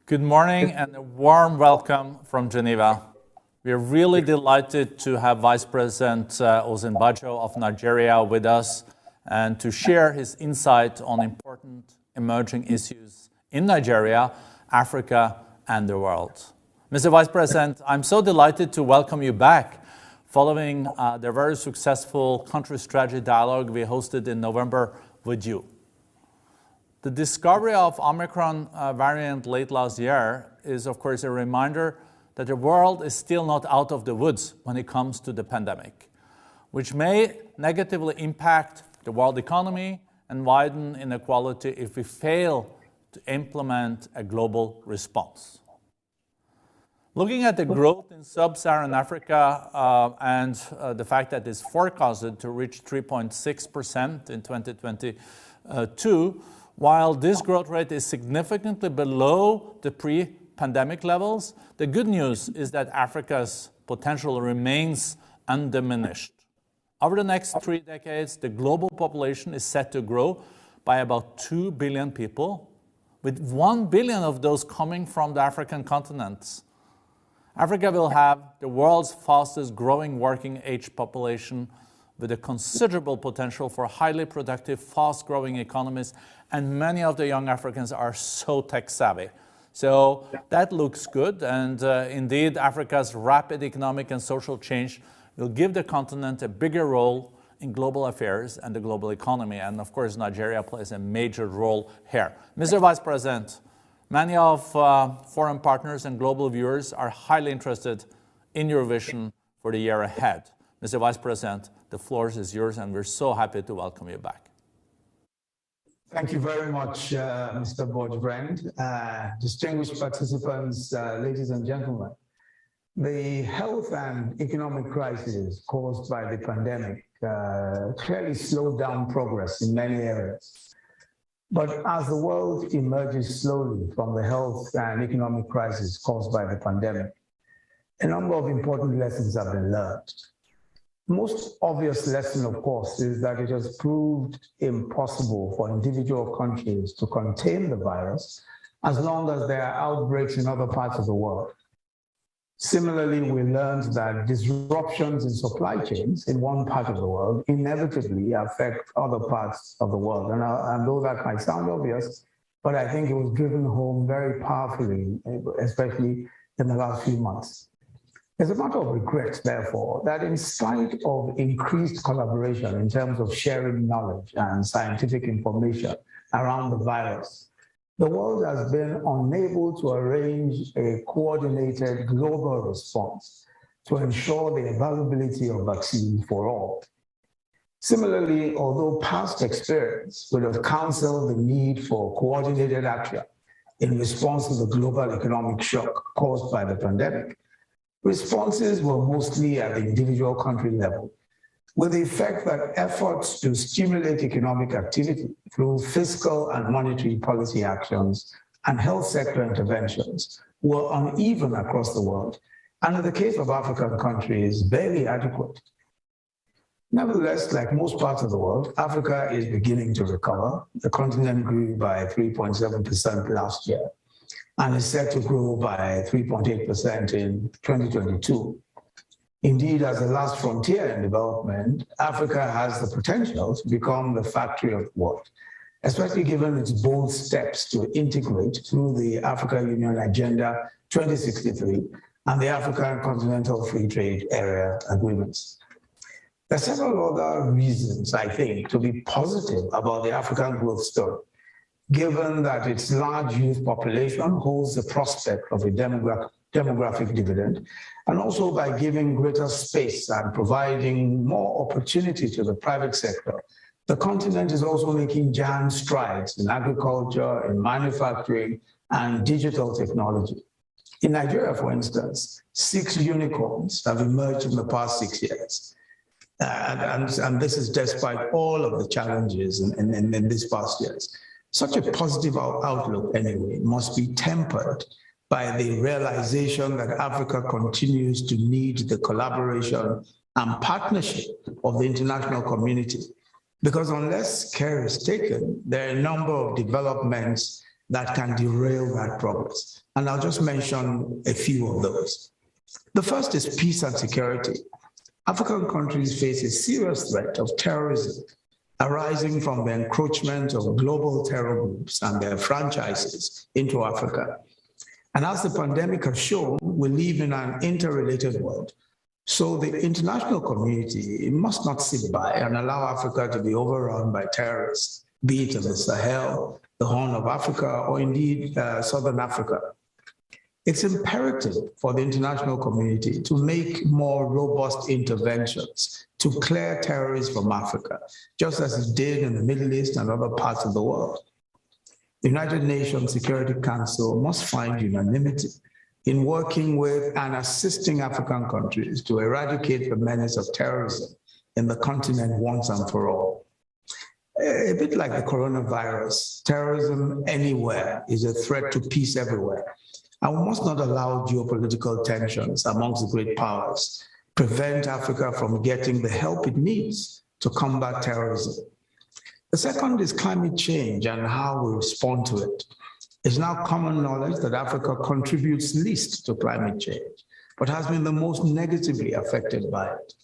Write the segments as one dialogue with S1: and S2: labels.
S1: Good morning and a warm welcome from Geneva. We are really delighted to have Vice President Osinbajo of Nigeria with us and to share his insight on important emerging issues in Nigeria, Africa, and the world. Mr. Vice President, I'm so delighted to welcome you back following the very successful country strategy dialogue we hosted in November with you. The discovery of Omicron variant late last year is, of course, a reminder that the world is still not out of the woods when it comes to the pandemic, which may negatively impact the world economy and widen inequality if we fail to implement a global response. Looking at the growth in sub-Saharan Africa and the fact that it's forecasted to reach 3.6% in 2022, while this growth rate is significantly below the pre-pandemic levels, the good news is that Africa's potential remains undiminished. Over the next 3 decades, the global population is set to grow by about 2 billion people, with 1 billion of those coming from the African continent. Africa will have the world's fastest growing working age population with a considerable potential for highly productive, fast-growing economies, and many of the young Africans are so tech-savvy. So that looks good, and indeed, Africa's rapid economic and social change will give the continent a bigger role in global affairs and the global economy, and of course, Nigeria plays a major role here. Mr. Vice President, many of foreign partners and global viewers are highly interested in your vision for the year ahead. Mr. Vice President, the floor is yours, and we're so happy to welcome you back.
S2: Thank you very much, Mr. Borge-Brand. Distinguished participants, ladies and gentlemen, the health and economic crisis caused by the pandemic clearly slowed down progress in many areas. But as the world emerges slowly from the health and economic crisis caused by the pandemic, a number of important lessons have been learned. The most obvious lesson, of course, is that it has proved impossible for individual countries to contain the virus as long as there are outbreaks in other parts of the world. Similarly, we learned that disruptions in supply chains in one part of the world inevitably affect other parts of the world. And though that might sound obvious, but I think it was driven home very powerfully, especially in the last few months. It's a matter of regret, therefore, that in spite of increased collaboration in terms of sharing knowledge and scientific information around the virus, the world has been unable to arrange a coordinated global response to ensure the availability of vaccines for all. Similarly, although past experience would have counseled the need for coordinated action in response to the global economic shock caused by the pandemic, responses were mostly at the individual country level, with the effect that efforts to stimulate economic activity through fiscal and monetary policy actions and health sector interventions were uneven across the world, and in the case of African countries, barely adequate. Nevertheless, like most parts of the world, Africa is beginning to recover. The continent grew by 3.7% last year and is set to grow by 3.8% in 2022. Indeed, as the last frontier in development, Africa has the potential to become the factory of the world, especially given its bold steps to integrate through the Africa Union Agenda 2063 and the African Continental Free Trade Area agreements. There are several other reasons, I think, to be positive about the African growth story, given that its large youth population holds the prospect of a demographic dividend, and also by giving greater space and providing more opportunity to the private sector. The continent is also making giant strides in agriculture, in manufacturing, and digital technology. In Nigeria, for instance, 6 unicorns have emerged in the past 6 years. And this is despite all of the challenges in these past years. Such a positive outlook, anyway, must be tempered by the realization that Africa continues to need the collaboration and partnership of the international community. Because unless care is taken, there are a number of developments that can derail that progress. And I'll just mention a few of those. The first is peace and security. African countries face a serious threat of terrorism arising from the encroachment of global terror groups and their franchises into Africa. And as the pandemic has shown, we live in an interrelated world. So the international community must not sit by and allow Africa to be overrun by terrorists, be it in the Sahel, the Horn of Africa, or indeed Southern Africa. It's imperative for the international community to make more robust interventions to clear terrorists from Africa, just as it did in the Middle East and other parts of the world. The United Nations Security Council must find unanimity in working with and assisting African countries to eradicate the menace of terrorism in the continent once and for all. A bit like the coronavirus, terrorism anywhere is a threat to peace everywhere. And we must not allow geopolitical tensions amongst the great powers prevent Africa from getting the help it needs to combat terrorism. The second is climate change and how we respond to it. It's now common knowledge that Africa contributes least to climate change, but has been the most negatively affected by it.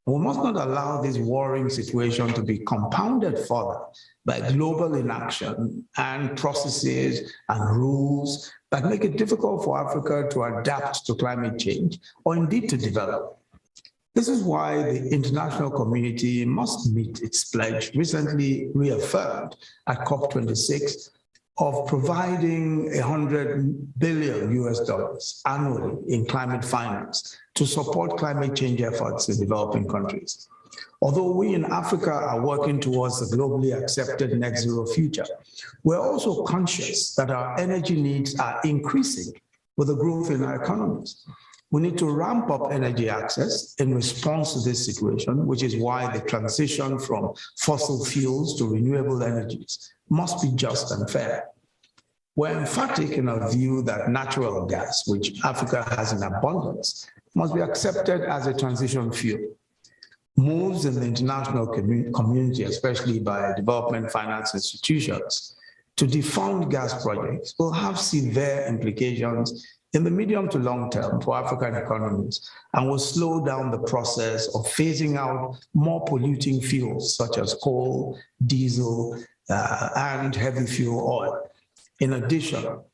S2: We must not allow this worrying situation to be compounded further by global inaction and processes and rules that make it difficult for Africa to adapt to climate change or indeed to develop. This is why the international community must meet its pledge, recently reaffirmed at COP26, of providing $100 billion annually in climate finance to support climate change efforts in developing countries. Although we in Africa are working towards the globally accepted net zero future, we're also conscious that our energy needs are increasing with the growth in our economies. We need to ramp up energy access in response to this situation, which is why the transition from fossil fuels to renewable energies must be just and fair. We're emphatic in our view that natural gas, which Africa has in abundance, must be accepted as a transition fuel. Moves in the international community, especially by development finance institutions, to defund gas projects will have severe implications in the medium to long term for African economies and will slow down the process of phasing out more polluting fuels such as coal, diesel, and heavy fuel oil. In addition, of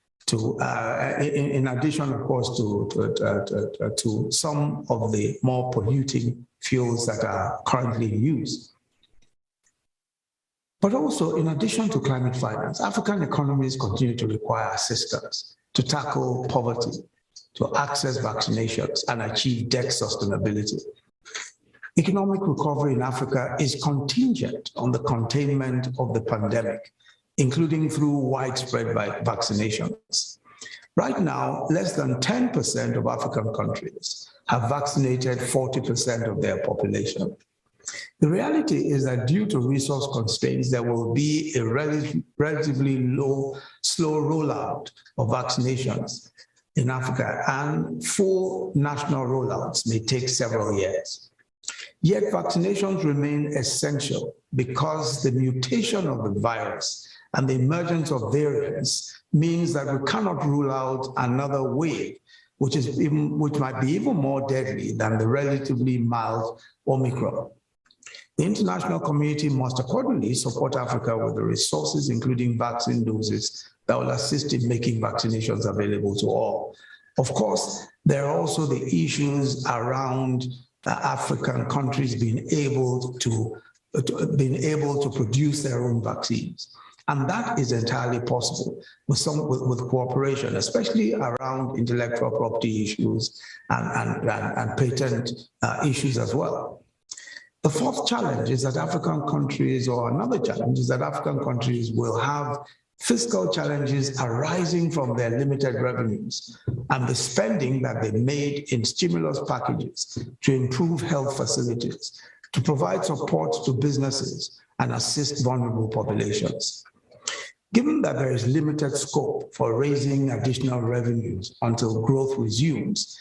S2: course, to some of the more polluting fuels that are currently in use. But also, in addition to climate finance, African economies continue to require assistance to tackle poverty, to access vaccinations, and achieve debt sustainability. Economic recovery in Africa is contingent on the containment of the pandemic, including through widespread vaccinations. Right now, less than 10% of African countries have vaccinated 40% of their population. The reality is that due to resource constraints, there will be a relatively slow rollout of vaccinations in Africa, and full national rollouts may take several years. Yet vaccinations remain essential because the mutation of the virus and the emergence of variants means that we cannot rule out another wave, which might be even more deadly than the relatively mild Omicron. The international community must accordingly support Africa with the resources, including vaccine doses, that will assist in making vaccinations available to all. Of course, there are also the issues around African countries being able to produce their own vaccines. And that is entirely possible with cooperation, especially around intellectual property issues and patent issues as well. The fourth challenge is that African countries, or another challenge is that African countries will have fiscal challenges arising from their limited revenues and the spending that they made in stimulus packages to improve health facilities, to provide support to businesses and assist vulnerable populations. Given that there is limited scope for raising additional revenues until growth resumes,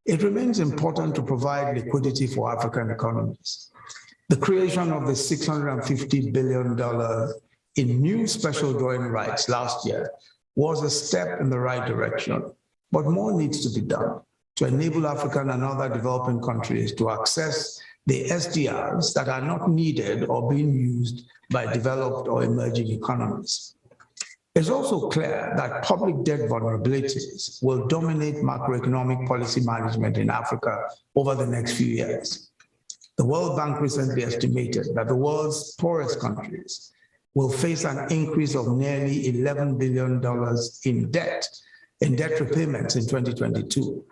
S2: it remains important to provide liquidity for African economies. The creation of the $650 billion in new special drawing rights last year was a step in the right direction, but more needs to be done to enable African and other developing countries to access the SDRs that are not needed or being used by developed or emerging economies. It's also clear that public debt vulnerabilities will dominate macroeconomic policy management in Africa over the next few years. The World Bank recently estimated that the world's poorest countries will face an increase of nearly $11 billion in debt repayments in 2022,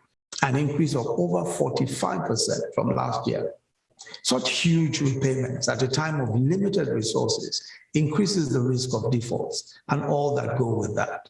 S2: an increase of over 45% from last year. Such huge repayments at a time of limited resources increases the risk of defaults and all that go with that.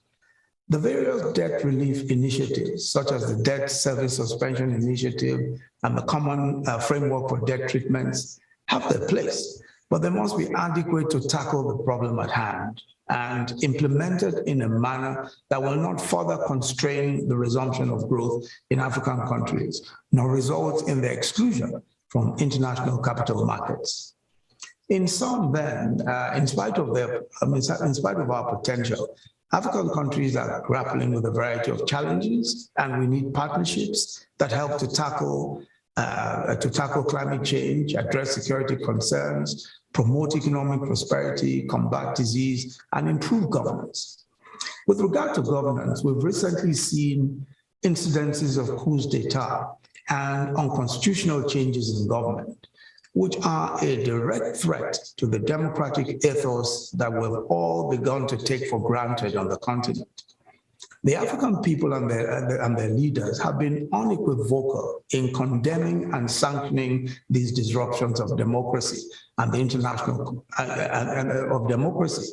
S2: The various debt relief initiatives, such as the Debt Service Suspension Initiative and the Common Framework for Debt Treatments, have their place, but they must be adequate to tackle the problem at hand and implemented in a manner that will not further constrain the resumption of growth in African countries, nor result in the exclusion from international capital markets. In sum, then, in spite of our potential, African countries are grappling with a variety of challenges, and we need partnerships that help to tackle climate change, address security concerns, promote economic prosperity, combat disease, and improve governance. With regard to governance, we've recently seen incidences of coups d'etat and unconstitutional changes in government, which are a direct threat to the democratic ethos that we've all begun to take for granted on the continent. The African people and their leaders have been unequivocal in condemning and sanctioning these disruptions of democracy and the international of democracy.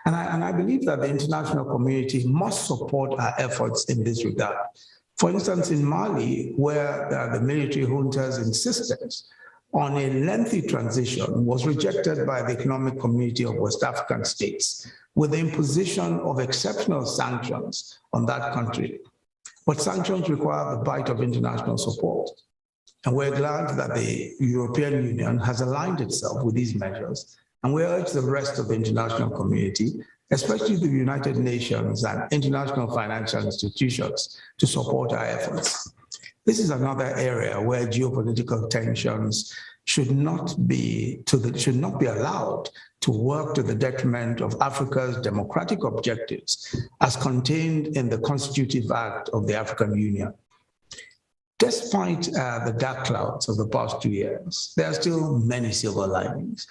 S2: And I believe that the international community must support our efforts in this regard. For instance, in Mali, where the military junta's insistence on a lengthy transition was rejected by the Economic Community of West African States, with the imposition of exceptional sanctions on that country. But sanctions require the bite of international support. And we're glad that the European Union has aligned itself with these measures, and we urge the rest of the international community, especially the United Nations and international financial institutions, to support our efforts. This is another area where geopolitical tensions should not be allowed to work to the detriment of Africa's democratic objectives as contained in the Constitutive Act of the African Union. Despite the dark clouds of the past 2 years, there are still many silver linings.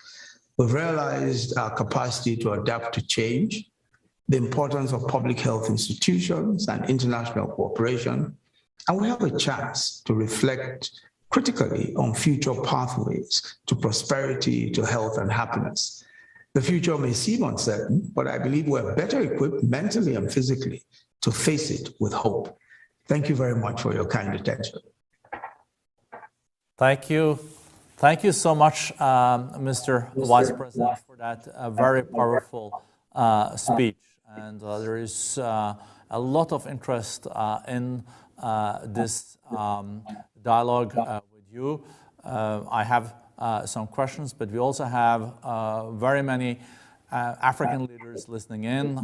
S2: We've realized our capacity to adapt to change, the importance of public health institutions and international cooperation, and we have a chance to reflect critically on future pathways to prosperity, to health and happiness. The future may seem uncertain, but I believe we're better equipped mentally and physically to face it with hope. Thank you very much for your kind attention.
S1: Thank you. Thank you so much, Mr. Vice President, for that very powerful speech. And there is a lot of interest in this dialogue with you. I have some questions, but we also have very many African leaders listening in.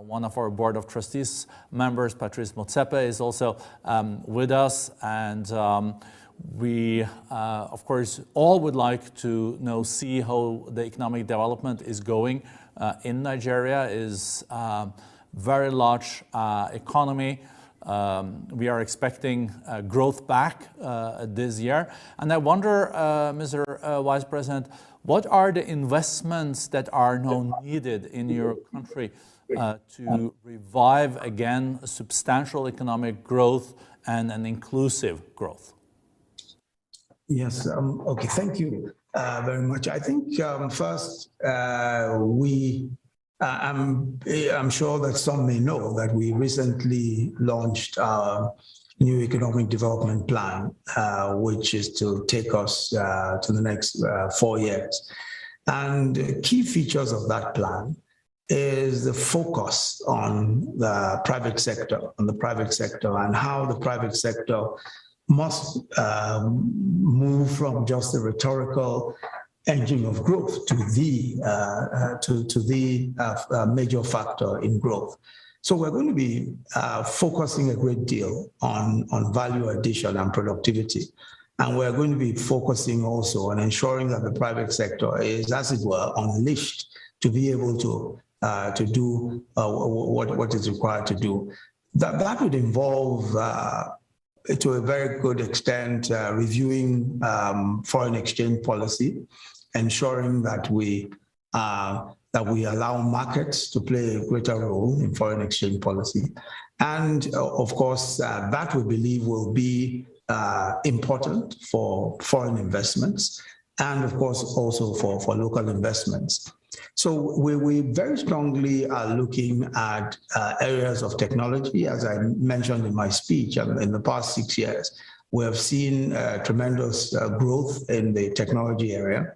S1: One of our Board of Trustees members, Patrice Motsepe, is also with us. And we, of course, all would like to see how the economic development is going in Nigeria. Is very large economy. We are expecting growth back this year. And I wonder, Mr. Vice President, what are the investments that are now needed in your country to revive again substantial economic growth and an inclusive growth?
S2: Yes, okay, thank you very much. I think first, I'm sure that some may know that we recently launched our new economic development plan, which is to take us to the next 4 years. And key features of that plan is the focus on the private sector, and how the private sector must move from just a rhetorical engine of growth to the major factor in growth. So we're going to be focusing a great deal on value addition and productivity. And we're going to be focusing also on ensuring that the private sector is, as it were, unleashed to be able to do what is required to do. That would involve, to a very good extent, reviewing foreign exchange policy, ensuring that we allow markets to play a greater role in foreign exchange policy. And of course, that we believe will be important for foreign investments and of course also for local investments. So we very strongly are looking at areas of technology. As I mentioned in my speech, in the past 6 years, we have seen tremendous growth in the technology area.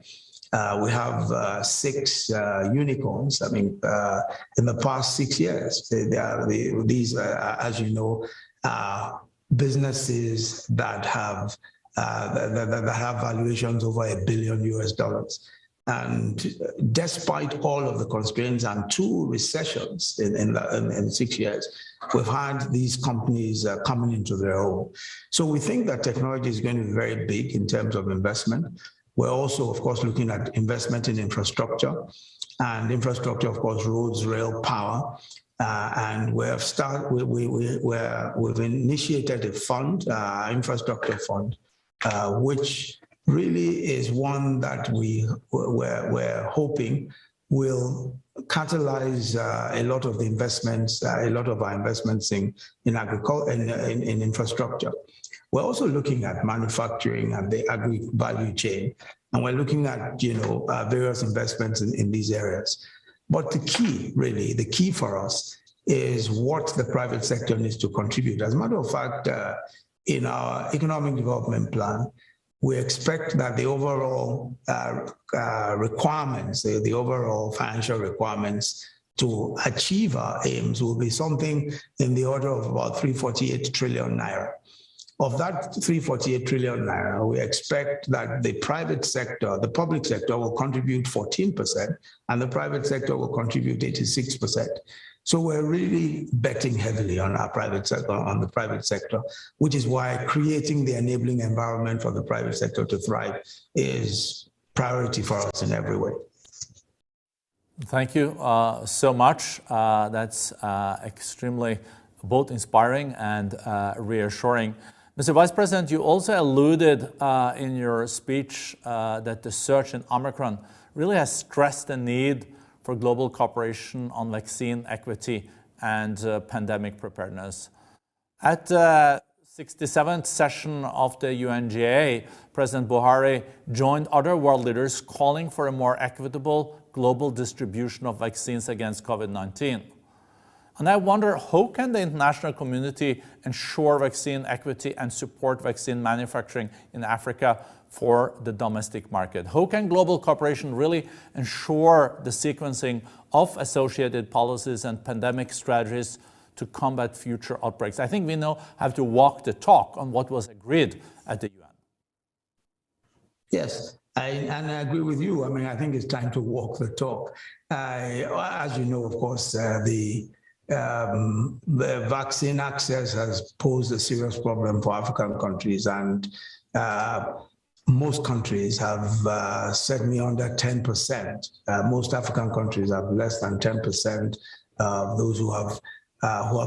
S2: We have 6 unicorns. I mean, in the past 6 years, these, as you know, businesses that have valuations over $1 billion. And despite all of the constraints and 2 recessions in 6 years, we've had these companies coming into their own. So we think that technology is going to be very big in terms of investment. We're also, of course, looking at investment in infrastructure, and infrastructure, of course, roads, rail, power. And we've initiated a fund, infrastructure fund, which really is one that we're hoping will catalyze a lot of the investments, a lot of our investments in agriculture and in infrastructure. We're also looking at manufacturing and the agri value chain, and we're looking at various investments in these areas. But the key for us is what the private sector needs to contribute. As a matter of fact, in our economic development plan, we expect that the overall requirements, the overall financial requirements to achieve our aims will be something in the order of about 348 trillion naira. Of that 348 trillion naira, we expect that the private sector, the public sector will contribute 14%, and the private sector will contribute 86%. So we're really betting heavily on our private sector, on the private sector, which is why creating the enabling environment for the private sector to thrive is priority for us in every way.
S1: Thank you so much. That's extremely both inspiring and reassuring. Mr. Vice President, you also alluded in your speech that the surge in Omicron really has stressed the need for global cooperation on vaccine equity and pandemic preparedness. At the 67th session of the UNGA, President Buhari joined other world leaders calling for a more equitable global distribution of vaccines against COVID-19. And I wonder, how can the international community ensure vaccine equity and support vaccine manufacturing in Africa for the domestic market? How can global cooperation really ensure the sequencing of associated policies and pandemic strategies to combat future outbreaks? I think we now have to walk the talk on what was agreed at the UN.
S2: Yes, and I agree with you. I mean, I think it's time to walk the talk. As you know, of course, the vaccine access has posed a serious problem for African countries, and most countries have certainly under 10%. Most African countries have less than 10% of those who have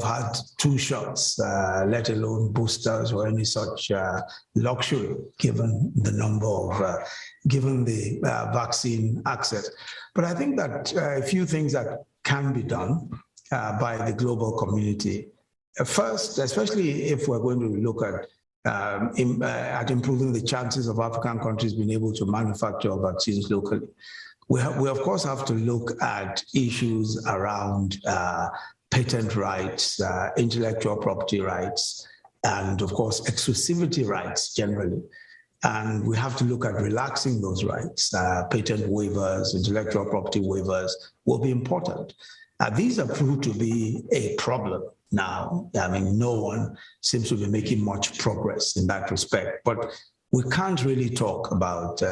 S2: had 2 shots, let alone boosters or any such luxury, given the number of, given the vaccine access. But I think that a few things that can be done by the global community. First, especially if we're going to look at improving the chances of African countries being able to manufacture vaccines locally, we of course have to look at issues around patent rights, intellectual property rights, and of course exclusivity rights generally. And we have to look at relaxing those rights. Patent waivers, intellectual property waivers will be important. These are proved to be a problem now. I mean, no one seems to be making much progress in that respect, but we can't really talk about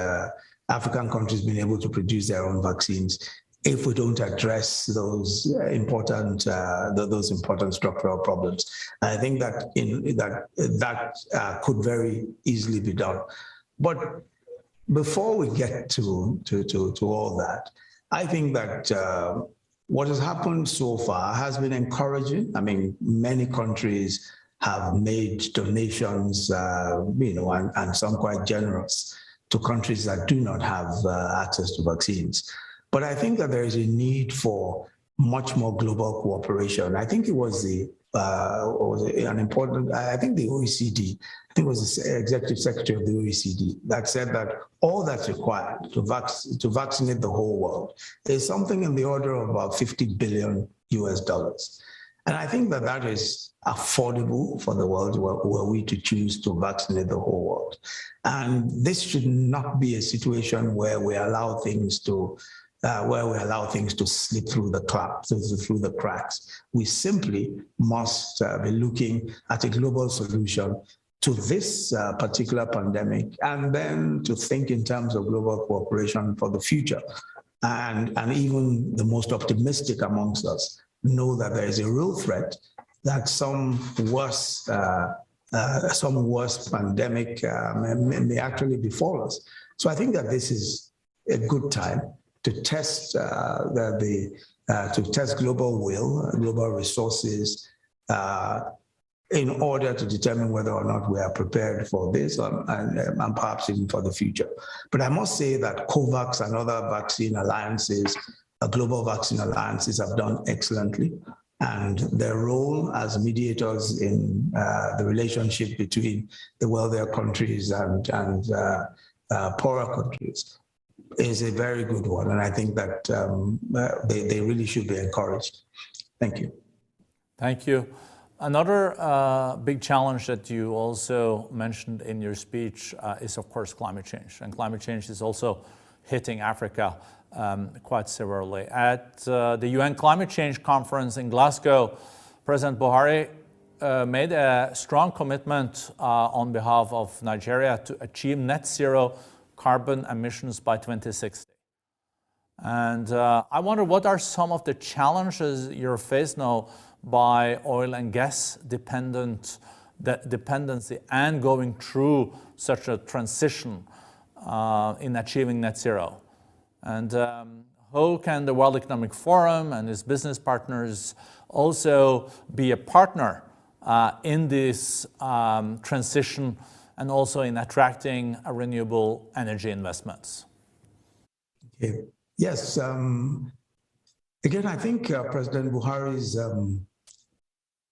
S2: African countries being able to produce their own vaccines if we don't address those important structural problems. And I think that that could very easily be done. But before we get to all that, I think that what has happened so far has been encouraging. I mean, many countries have made donations, and some quite generous to countries that do not have access to vaccines. But I think that there is a need for much more global cooperation. I think it was the I think the OECD, I think it was the executive secretary of the OECD that said that all that's required to vaccinate the whole world is something in the order of about $50 billion US. And I think that that is affordable for the world were we to choose to vaccinate the whole world. And this should not be a situation where we allow things to slip through the cracks. We simply must be looking at a global solution to this particular pandemic, and then to think in terms of global cooperation for the future. And even the most optimistic amongst us know that there is a real threat that some worse pandemic may actually befall us. So I think that this is a good time to test global will, global resources, in order to determine whether or not we are prepared for this and perhaps even for the future. But I must say that COVAX and other vaccine alliances, global vaccine alliances, have done excellently, and their role as mediators in the relationship between the wealthier countries and poorer countries is a very good one, and I think that they really should be encouraged. Thank you.
S1: Thank you. Another big challenge that you also mentioned in your speech is, of course, climate change. And climate change is also hitting Africa quite severely. At the UN Climate Change Conference in Glasgow, President Buhari made a strong commitment on behalf of Nigeria to achieve net zero carbon emissions by 2060. And I wonder, what are some of the challenges you're faced now by oil and gas dependency and going through such a transition in achieving net zero? And how can the World Economic Forum and its business partners also be a partner in this transition and also in attracting renewable energy investments?
S2: Okay. Yes. Again, I think President Buhari's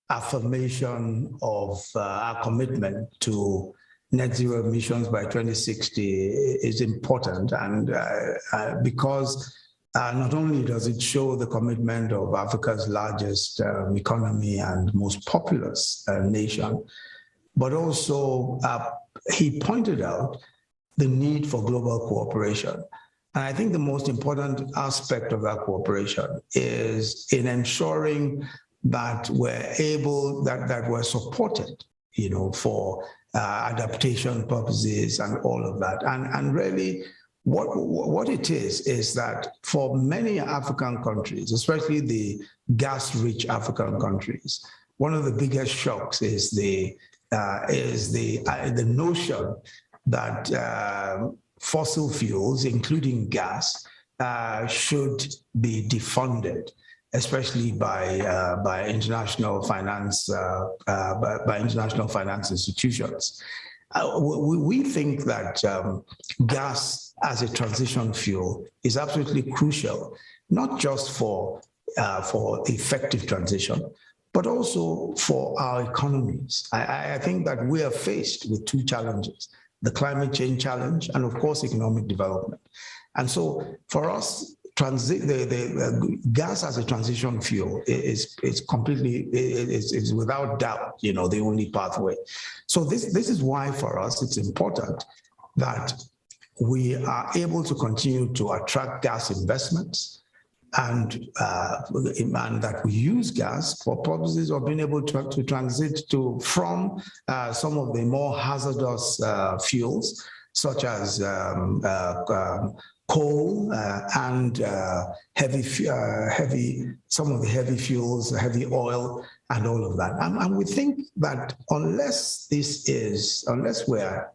S2: affirmation of our commitment to net zero emissions by 2060 is important, and because not only does it show the commitment of Africa's largest economy and most populous nation, but also he pointed out the need for global cooperation. And I think the most important aspect of that cooperation is in ensuring that we're supported, for adaptation purposes and all of that. And really, what it is that for many African countries, especially the gas-rich African countries, one of the biggest shocks is the notion that fossil fuels, including gas, should be defunded, especially by international finance institutions. We think that gas as a transition fuel is absolutely crucial, not just for effective transition, but also for our economies. I think that we are faced with two challenges: the climate change challenge and, of course, economic development. And so for us, the gas as a transition fuel is without doubt, the only pathway. So this is why for us it's important that we are able to continue to attract gas investments, and that we use gas for purposes of being able to transit from some of the more hazardous fuels, such as coal and some of the heavy fuels, heavy oil, and all of that. And we think that unless we're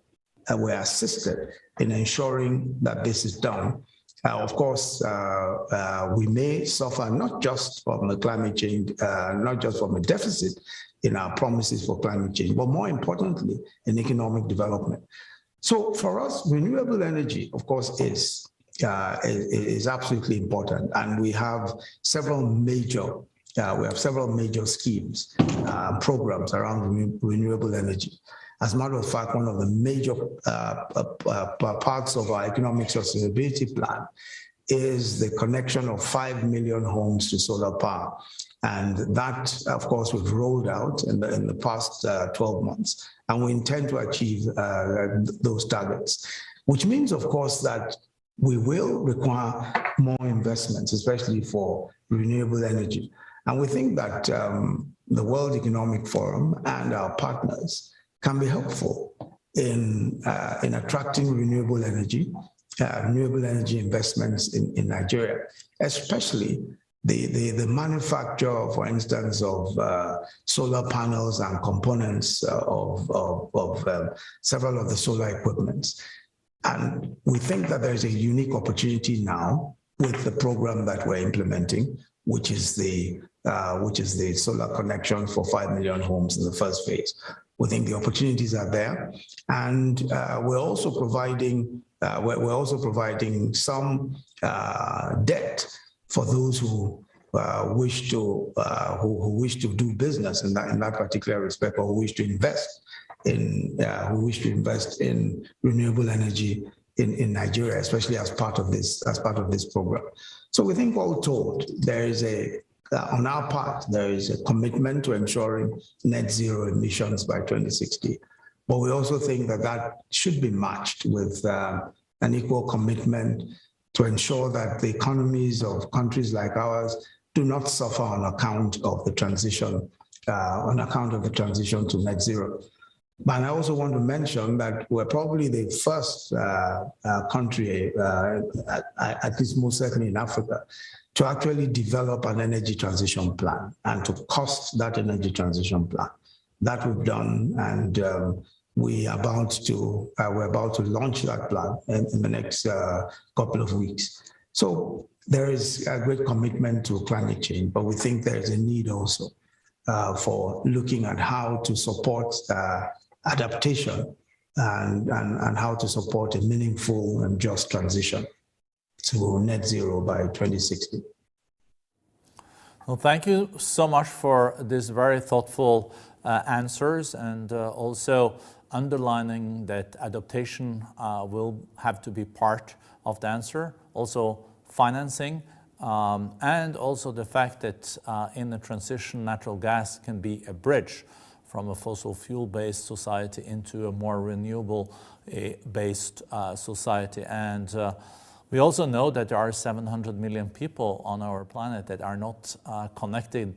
S2: assisted in ensuring that this is done, of course, we may suffer not just from the climate change, not just from a deficit in our promises for climate change, but more importantly, in economic development. So for us, renewable energy, of course, is absolutely important, and we have several major schemes, programs around renewable energy. As a matter of fact, one of the major parts of our economic sustainability plan is the connection of 5 million homes to solar power. And that, of course, we've rolled out in the past 12 months. And we intend to achieve those targets, which means, of course, that we will require more investments, especially for renewable energy. And we think that the World Economic Forum and our partners can be helpful in attracting renewable energy investments in Nigeria, especially the manufacture, for instance, of solar panels and components of several of the solar equipments. And we think that there is a unique opportunity now with the program that we're implementing, which is the solar connection for 5 million homes in the first phase. We think the opportunities are there, and we're also providing some debt for those who wish to do business in that particular respect, or who wish to invest in renewable energy in Nigeria, especially as part of this program. So we think, all told, there is on our part, there is a commitment to ensuring net zero emissions by 2060. But we also think that should be matched with an equal commitment to ensure that the economies of countries like ours do not suffer on account of the transition to net zero. But I also want to mention that we're probably the first country, at least most certainly in Africa, to actually develop an energy transition plan and to cost that energy transition plan. That we've done, and we're about to launch that plan in the next couple of weeks. So there is a great commitment to climate change, but we think there is a need also for looking at how to support adaptation and how to support a meaningful and just transition to net zero by 2060.
S1: Well, thank you so much for these very thoughtful answers, and also underlining that adaptation will have to be part of the answer, also financing, and also the fact that in the transition, natural gas can be a bridge from a fossil fuel-based society into a more renewable-based society. And we also know that there are 700 million people on our planet that are not connected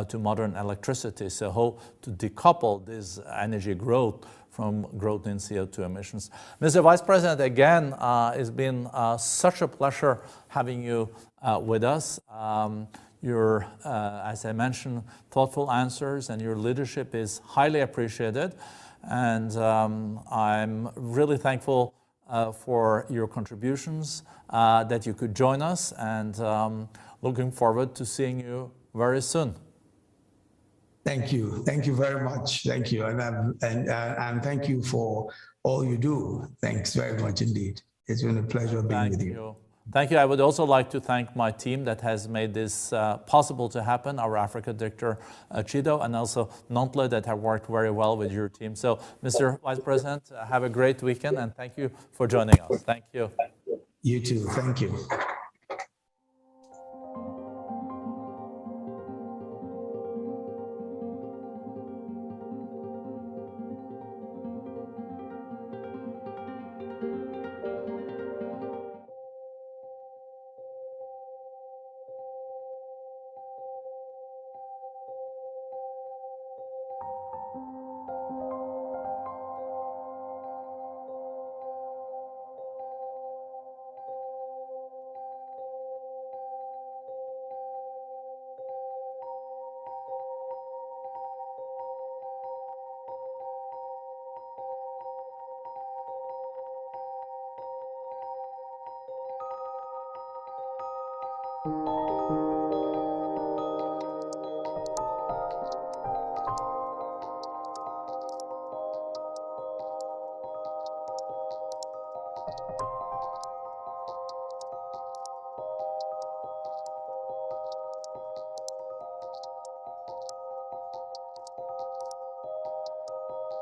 S1: to modern electricity. So how to decouple this energy growth from growth in CO2 emissions. Mr. Vice President, again, it's been such a pleasure having you with us. Your, as I mentioned, thoughtful answers and your leadership is highly appreciated. And I'm really thankful for your contributions, that you could join us, and looking forward to seeing you very soon.
S2: Thank you. Thank you very much. Thank you. And thank you for all you do. Thanks very much indeed. It's been a pleasure being with you.
S1: Thank you. I would also like to thank my team that has made this possible to happen, our Africa Director, Chido, and also Nantle, that have worked very well with your team. So, Mr. Vice President, have a great weekend, and thank you for joining us. Thank you.
S2: You too. Thank you.